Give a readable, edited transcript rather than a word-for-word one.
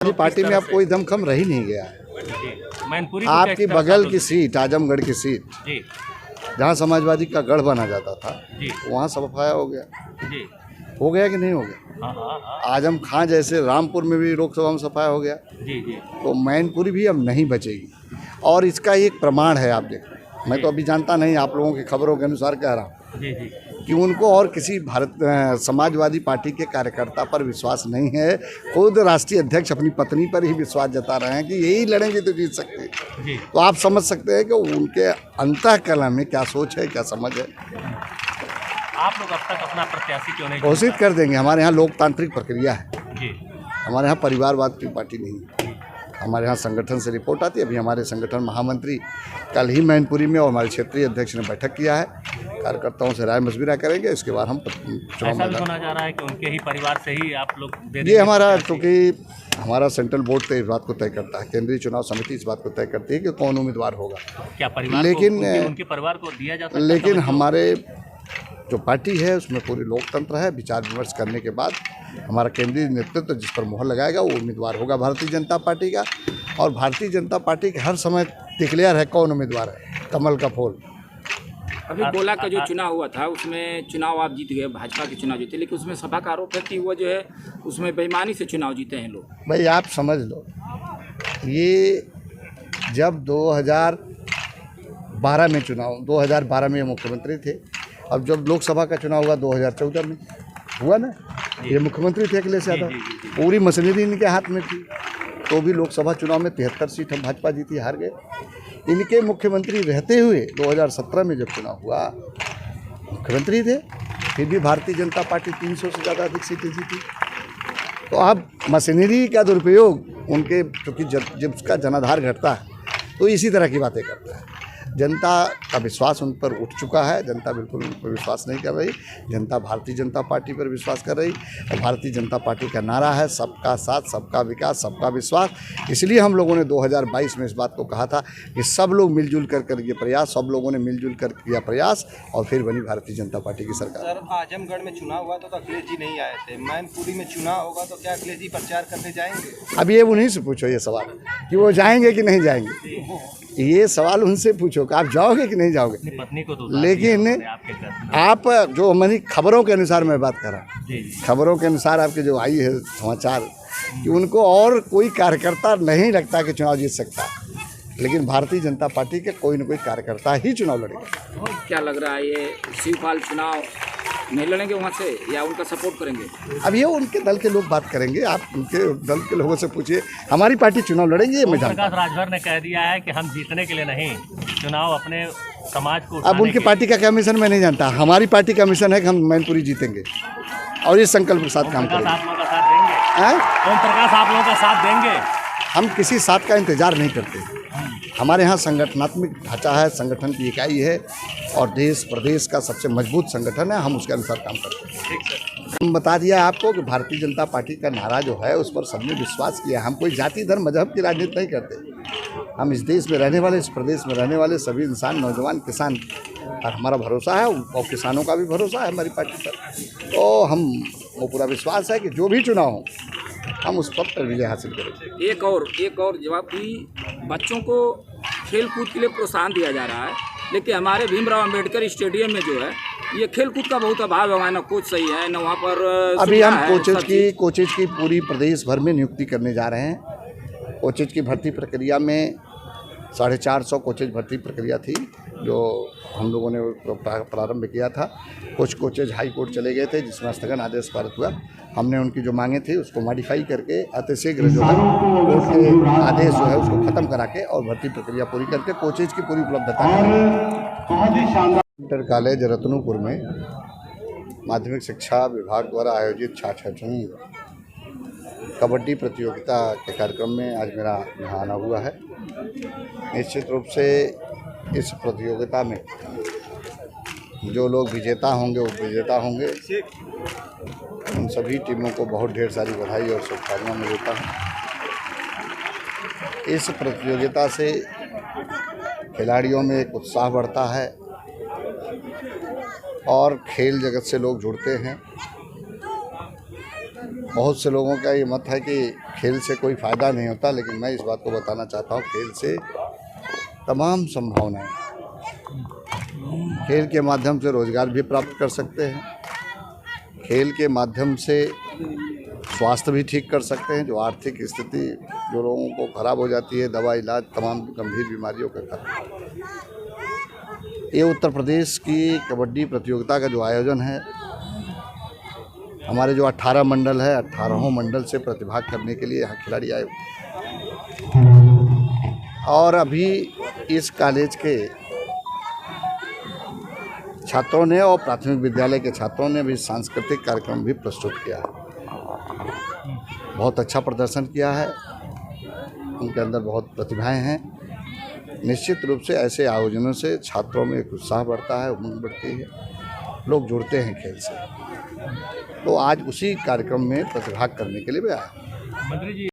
हमारी पार्टी में अब कोई दमखम रह ही नहीं गया है। मैनपुरी आपकी बगल की सीट, आजमगढ़ की सीट, जी जहाँ समाजवादी का गढ़ बना जाता था, जी वहाँ सफाया हो गया। जी हो गया कि नहीं हो गया? हाँ। आजम खां जैसे रामपुर में भी लोकसभा में सफाया हो गया, जी जी तो मैनपुरी भी अब नहीं बचेगी। और इसका एक प्रमाण है, आप देखो, मैं तो अभी जानता नहीं, आप लोगों की खबरों के अनुसार कह रहा हूँ जी जी कि उनको और किसी समाजवादी पार्टी के कार्यकर्ता पर विश्वास नहीं है। खुद राष्ट्रीय अध्यक्ष अपनी पत्नी पर ही विश्वास जता रहे हैं कि यही लड़ेंगे तो जीत सकते हैं। जी। तो आप समझ सकते हैं कि उनके अंतःकरण में क्या सोच है, क्या समझ है। आप लोग अब तक अपना प्रत्याशी क्यों नहीं घोषित कर देंगे। हमारे यहाँ लोकतांत्रिक प्रक्रिया है, जी हमारे यहाँ परिवारवाद की पार्टी नहीं है। हमारे यहाँ संगठन से रिपोर्ट आती है। अभी हमारे संगठन महामंत्री कल ही मैनपुरी में और हमारे क्षेत्रीय अध्यक्ष ने बैठक किया है, कार्यकर्ताओं से राय मशविरा करेंगे। इसके बाद हम चुनाव ऐसा भी सुना जा रहा है कि उनके ही परिवार से ही आप लोग दे ये देंगे हमारा, प्रत्याशी। क्योंकि हमारा सेंट्रल बोर्ड तो इस बात को तय करता है, केंद्रीय चुनाव समिति इस बात को तय करती है कि कौन उम्मीदवार होगा। क्या परिवार लेकिन को उनके परिवार को दिया जा सकता है? लेकिन हमारे जो पार्टी है उसमें पूरी लोकतंत्र है। विचार विमर्श करने के बाद हमारा केंद्रीय नेतृत्व जिस पर मोहर लगाएगा वो उम्मीदवार होगा भारतीय जनता पार्टी का। और भारतीय जनता पार्टी के हर समय डिक्लेयर है कौन उम्मीदवार है, कमल का फूल। अभी गोला का जो चुनाव हुआ था उसमें चुनाव आप जीत गए, भाजपा के चुनाव जीते, लेकिन उसमें सभा का आरोप है कि वो जो है उसमें बेईमानी से चुनाव जीते हैं लोग। भाई आप समझ लो, ये जब 2012 में चुनाव, 2012 में मुख्यमंत्री थे। अब जब लोकसभा का चुनाव हुआ 2014 में हुआ ना, ये मुख्यमंत्री थे अखिलेश यादव, पूरी मशीनरी इनके हाथ में थी। तो भी लोकसभा चुनाव में 73 सीट हम भाजपा जीती, हार गए। इनके मुख्यमंत्री रहते हुए 2017 में जब चुनाव हुआ, मुख्यमंत्री थे, फिर भी भारतीय जनता पार्टी 300 से ज़्यादा अधिक सीटें जीती। तो अब मशीनरी का दुरुपयोग उनके, क्योंकि जब उसका जनाधार घटता है तो इसी तरह की बातें करता है। जनता का विश्वास उन पर उठ चुका है। जनता बिल्कुल उन पर विश्वास नहीं कर रही। जनता भारतीय जनता पार्टी पर विश्वास कर रही। और भारतीय जनता पार्टी का नारा है सबका साथ, सबका विकास, सबका विश्वास। इसलिए हम लोगों ने 2022 में इस बात को कहा था कि सब लोग मिलजुल कर करिए प्रयास। सब लोगों ने मिलजुल कर किया प्रयास और फिर बनी भारतीय जनता पार्टी की सरकार। सर, आजमगढ़ में चुनाव हुआ तो अखिलेश जी नहीं आए थे। मैनपुरी में चुनाव होगा तो क्या अखिलेश जी प्रचार करने जाएंगे? अब ये उन्हीं से पूछो ये सवाल कि वो जाएंगे कि नहीं जाएंगे। ये सवाल उनसे पूछो कि आप जाओगे कि नहीं जाओगे। अपनी पत्नी को तो लेकिन आपके घर आप जो हमारी खबरों के अनुसार मैं बात कर रहा हूँ, जी खबरों के अनुसार आपके जो आई है समाचार कि उनको और कोई कार्यकर्ता नहीं लगता कि चुनाव जीत सकता है। लेकिन भारतीय जनता पार्टी के कोई न कोई कार्यकर्ता ही चुनाव लड़ेगा। क्या लग रहा है ये शिवपाल चुनाव नहीं लड़ेंगे वहाँ से या उनका सपोर्ट करेंगे? अब ये उनके दल के लोग बात करेंगे, आप उनके दल के लोगों से पूछिए। हमारी पार्टी चुनाव लड़ेगी ये मैं जानता हूं। प्रकाश राजभर ने कह दिया है कि हम जीतने के लिए नहीं, चुनाव अपने समाज को अब उनकी पार्टी का क्या मिशन मैं नहीं जानता। हमारी पार्टी का मिशन है कि हम मैनपुरी जीतेंगे और इस संकल्प के साथ काम करेंगे। आप लोगों का साथ देंगे? ओम प्रकाश आप लोगों का साथ देंगे? हम किसी साथ का इंतजार नहीं करते। हमारे यहाँ संगठनात्मक ढांचा है, संगठन की इकाई है और देश प्रदेश का सबसे मजबूत संगठन है। हम उसके अनुसार काम करते हैं। हम बता दिया आपको कि भारतीय जनता पार्टी का नारा जो है उस पर सबने विश्वास किया। हम कोई जाति धर्म मजहब की राजनीति नहीं करते। हम इस देश में रहने वाले, इस प्रदेश में रहने वाले सभी इंसान, नौजवान, किसान पर हमारा भरोसा है और किसानों का भी भरोसा है हमारी पार्टी पर। तो हम वो पूरा विश्वास है कि जो भी चुनाव हो हम उस पर विजय हासिल करेंगे। एक और जवाब कि बच्चों को खेल कूद के लिए प्रोत्साहन दिया जा रहा है, लेकिन हमारे भीमराव अंबेडकर स्टेडियम में जो है ये खेल कूद का बहुत अभाव है। ना कोच सही है, ना वहाँ पर अभी हम कोचेज की पूरी प्रदेश भर में नियुक्ति करने जा रहे हैं। कोचेज की भर्ती प्रक्रिया में 450 कोचेज भर्ती प्रक्रिया थी जो हम लोगों ने प्रारंभ किया था। कुछ कोचेज हाई कोर्ट चले गए थे जिसमें स्थगन आदेश पारित हुआ। हमने उनकी जो मांगे थी उसको मॉडिफाई करके अतिशीघ्र जो है कोर्ट के आदेश जो है उसको ख़त्म करा के और भर्ती प्रक्रिया पूरी करके कोचेज की पूरी उपलब्धता इंटर कॉलेज रतनपुर में माध्यमिक शिक्षा विभाग द्वारा आयोजित 66वीं कबड्डी प्रतियोगिता के कार्यक्रम में आज मेरा यहाँ आना हुआ है। निश्चित रूप से इस प्रतियोगिता में जो लोग विजेता होंगे वो विजेता होंगे। उन सभी टीमों को बहुत ढेर सारी बधाई और शुभकामनाएं मैं देता हूँ। इस प्रतियोगिता से खिलाड़ियों में एक उत्साह बढ़ता है और खेल जगत से लोग जुड़ते हैं। बहुत से लोगों का ये मत है कि खेल से कोई फ़ायदा नहीं होता, लेकिन मैं इस बात को बताना चाहता हूँ खेल से तमाम संभावनाएं, खेल के माध्यम से रोज़गार भी प्राप्त कर सकते हैं, खेल के माध्यम से स्वास्थ्य भी ठीक कर सकते हैं। जो आर्थिक स्थिति जो लोगों को खराब हो जाती है, दवा इलाज तमाम गंभीर बीमारियों का कारण, ये उत्तर प्रदेश की कबड्डी प्रतियोगिता का जो आयोजन है, हमारे जो 18 मंडल है, 18 मंडल से प्रतिभाग करने के लिए यहाँ खिलाड़ी आए और अभी इस कॉलेज के छात्रों ने और प्राथमिक विद्यालय के छात्रों ने भी सांस्कृतिक कार्यक्रम भी प्रस्तुत किया है। बहुत अच्छा प्रदर्शन किया है, उनके अंदर बहुत प्रतिभाएं हैं। निश्चित रूप से ऐसे आयोजनों से छात्रों में एक उत्साह बढ़ता है, उमंग बढ़ती है, लोग जुड़ते हैं खेल से। तो आज उसी कार्यक्रम में प्रतिभाग करने के लिए भी आया। मंत्री जी